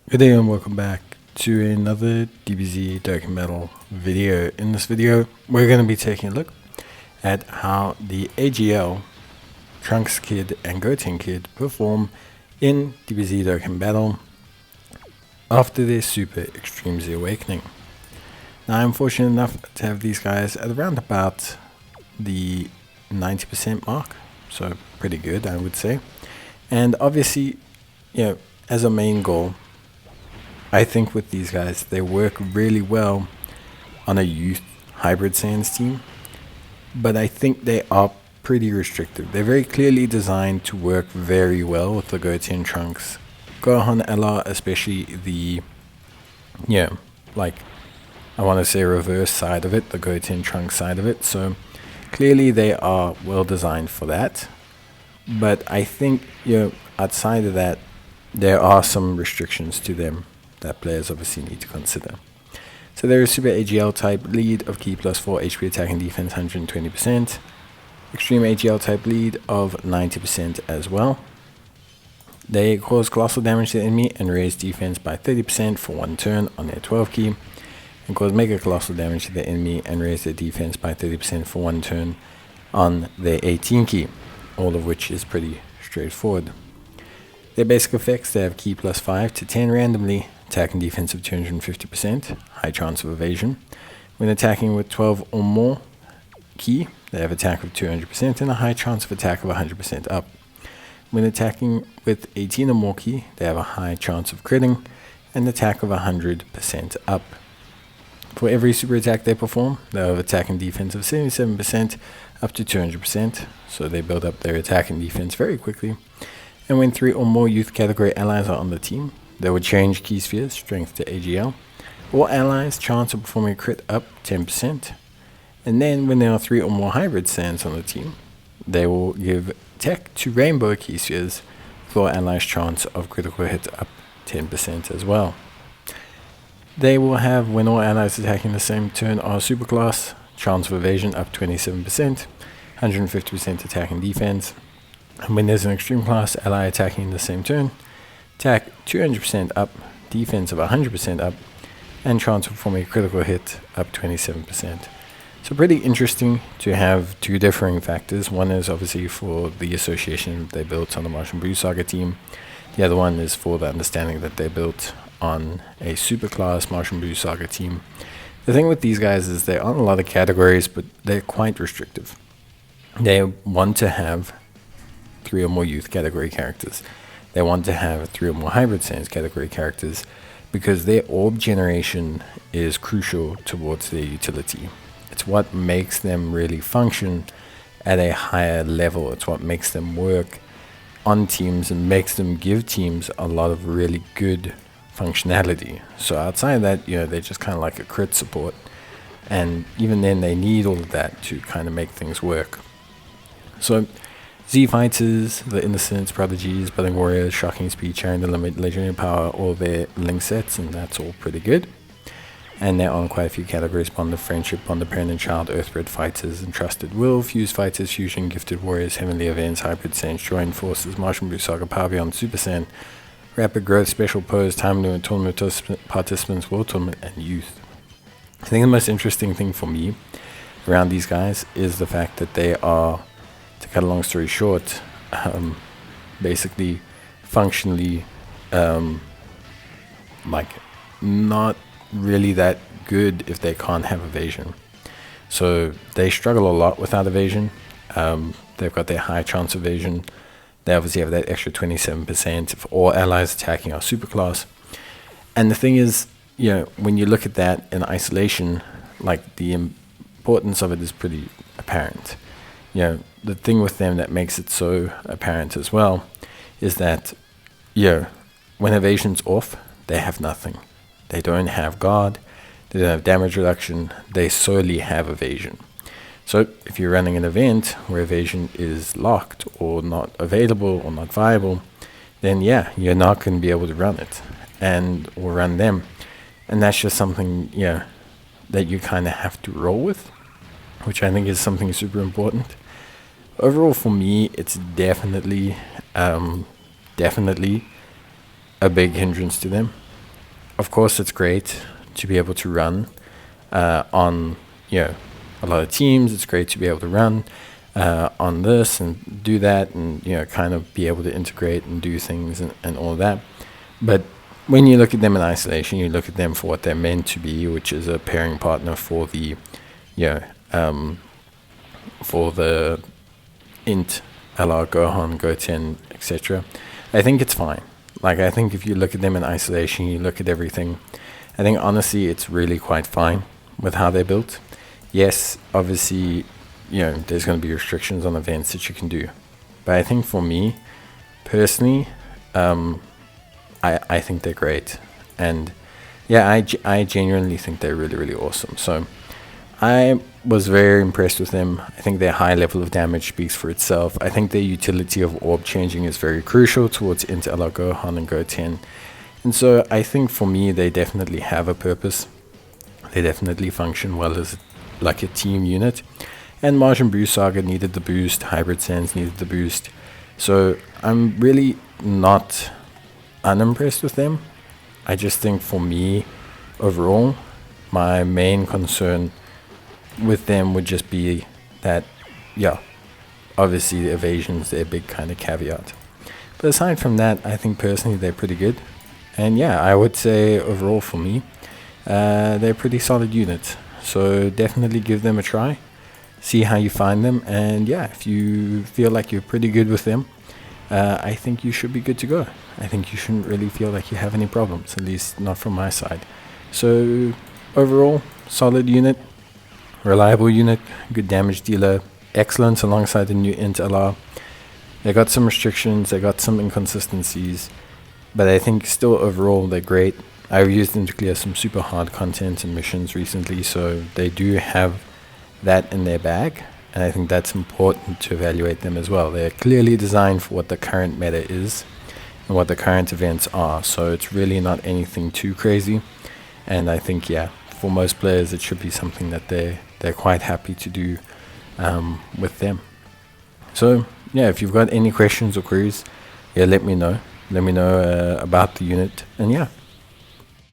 Good day and welcome back to another DBZ Dokkan Battle video. In this video, we're going to be taking a look at how the AGL Trunks Kid and Goten Kid perform in DBZ Dokkan Battle after their Super Extreme Z Awakening. Now, I'm fortunate enough to have these guys at around about the 90% mark, so pretty good, I would say. And obviously, as a main goal, I think with these guys, they work really well on a youth hybrid Saiyans team, but I think they are pretty restrictive. They're very clearly designed to work very well with the Goten Trunks, Gohan LR, especially the, I want to say reverse side of it, the Goten Trunks side of it. So clearly they are well designed for that, but I think, outside of that, there are some restrictions to them that players obviously need to consider. So there is Super AGL type lead of Ki plus 4 HP attack and defense 120%. Extreme AGL type lead of 90% as well. They cause colossal damage to the enemy and raise defense by 30% for one turn on their 12 key. And cause mega colossal damage to the enemy and raise their defense by 30% for one turn on their 18 key. All of which is pretty straightforward. Their basic effects, they have Ki plus 5 to 10 randomly, attack and defense of 250%, high chance of evasion. When attacking with 12 or more Ki, they have attack of 200% and a high chance of attack of 100% up. When attacking with 18 or more Ki, they have a high chance of critting and attack of 100% up. For every super attack they perform, they have attack and defense of 77% up to 200%, so they build up their attack and defense very quickly. And when 3 or more youth category allies are on the team, they will change Ki spheres, strength to AGL. All allies chance of performing a crit up 10%. And then when there are 3 or more hybrid Saiyans on the team, they will give tech to rainbow Ki spheres with all allies chance of critical hit up 10% as well. They will have, when all allies attacking the same turn are superclass, chance of evasion up 27%, 150% attack and defense. And when there's an extreme class ally attacking in the same turn, attack 200% up, defense of 100% up, and chance of performing a critical hit up 27%. So pretty interesting to have two differing factors. One is obviously for the association they built on the Majin Buu Saga team. The other one is for the understanding that they built on a superclass Majin Buu Saga team. The thing with these guys is they're on a lot of categories, but they're quite restrictive. They want to have 3 or more youth category characters. They want to have 3 or more hybrid Saiyans category characters because their orb generation is crucial towards their utility. It's what makes them really function at a higher level. It's what makes them work on teams and makes them give teams a lot of really good functionality. So outside of that, they're just kind of like a crit support. And even then, they need all of that to kind of make things work. So Z Fighters, the Innocents, Prodigies, Budding Warriors, Shocking Speed, Sharing the Limit, Legendary Power, all their link sets, and that's all pretty good. And they're on quite a few categories: Bond of Friendship, Bond of Parent and Child, Earthbred Fighters, Entrusted Will, Fused Fighters, Fusion, Gifted Warriors, Heavenly Events, Hybrid Saiyans, Joint Forces, Majin Buu Saga, Power Beyond, Super Saiyan, Rapid Growth, Special Pose, Time Limit, Tournament Participants, World Tournament, and Youth. I think the most interesting thing for me around these guys is the fact that they are, to cut a long story short, basically functionally not really that good if they can't have evasion. So they struggle a lot without evasion. They've got their high chance of evasion. They obviously have that extra 27% if all allies attacking are superclass. And the thing is, when you look at that in isolation, the importance of it is pretty apparent. The thing with them that makes it so apparent as well is that, when evasion's off, they have nothing. They don't have guard, they don't have damage reduction, they solely have evasion. So if you're running an event where evasion is locked or not available or not viable, then you're not going to be able to run it or run them. And that's just something, that you kind of have to roll with, which I think is something super important. Overall, for me, it's definitely a big hindrance to them. of course, it's great to be able to run on, a lot of teams. It's great to be able to run on this and do that, and kind of be able to integrate and do things and all of that. But when you look at them in isolation, you look at them for what they're meant to be, which is a pairing partner for the for the int LR Gohan, Goten, etc. I think it's fine. Like, I think if you look at them in isolation, you look at everything, I think honestly it's really quite fine with how they're built. Yes, obviously, there's going to be restrictions on events that you can do. But I think for me, personally, I think they're great. And yeah, I genuinely think they're really, really awesome. So I was very impressed with them. I think their high level of damage speaks for itself. I think their utility of orb changing is very crucial towards Inter LR Gohan and Goten. And so I think for me, they definitely have a purpose. They definitely function well as like a team unit. And Majin Buu Saga needed the boost. Hybrid Sans needed the boost. So I'm really not unimpressed with them. I just think for me, overall, my main concern with them would just be that, obviously the evasion's their big kind of caveat. But aside from that, I think personally they're pretty good. And yeah, I would say overall for me, they're pretty solid units. So definitely give them a try. See how you find them. And yeah, if you feel like you're pretty good with them, I think you should be good to go. I think you shouldn't really feel like you have any problems, at least not from my side. So overall, solid unit, reliable unit, good damage dealer, excellent alongside the new Int LR. They got some restrictions, they got some inconsistencies, but I think still overall they're great. I've used them to clear some super hard content and missions recently, so they do have that in their bag, and I think that's important to evaluate them as well. They're clearly designed for what the current meta is and what the current events are, so it's really not anything too crazy. And I think, for most players it should be something that they're quite happy to do with them. So if you've got any questions or queries, let me know. Let me know about the unit, and